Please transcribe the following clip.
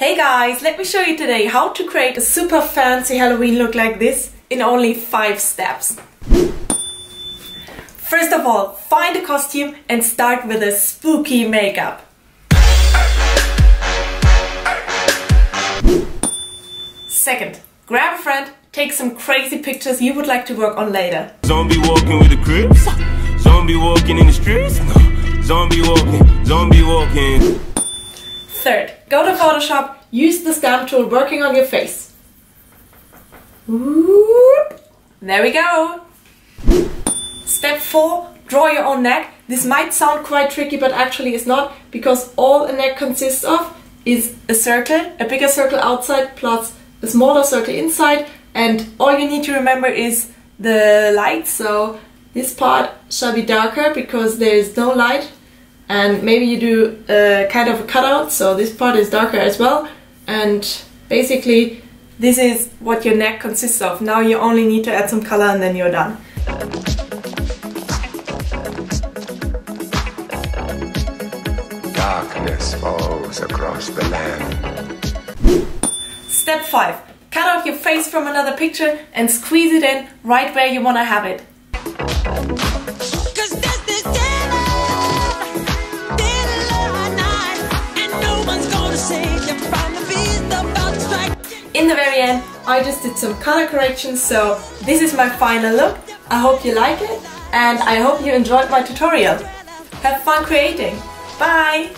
Hey guys, let me show you today how to create a super fancy Halloween look like this in only 5 steps. First of all, find a costume and start with a spooky makeup. Second, grab a friend, take some crazy pictures you would like to work on later. Zombie walking with the crips, zombie walking in the streets, zombie walking. Third, go to Photoshop, use the stamp tool working on your face. Whoop. There we go. Step 4, draw your own neck. This might sound quite tricky, but actually it's not, because all a neck consists of is a circle, a bigger circle outside plus a smaller circle inside, and all you need to remember is the light. So this part shall be darker because there is no light, and maybe you do a kind of a cutout, so this part is darker as well. And basically this is what your neck consists of. Now you only need to add some color and then you're done. Darkness falls across the land. Step 5. Cut out your face from another picture and squeeze it in right where you want to have it. In the very end, I just did some color corrections, so this is my final look. I hope you like it and I hope you enjoyed my tutorial. Have fun creating. Bye!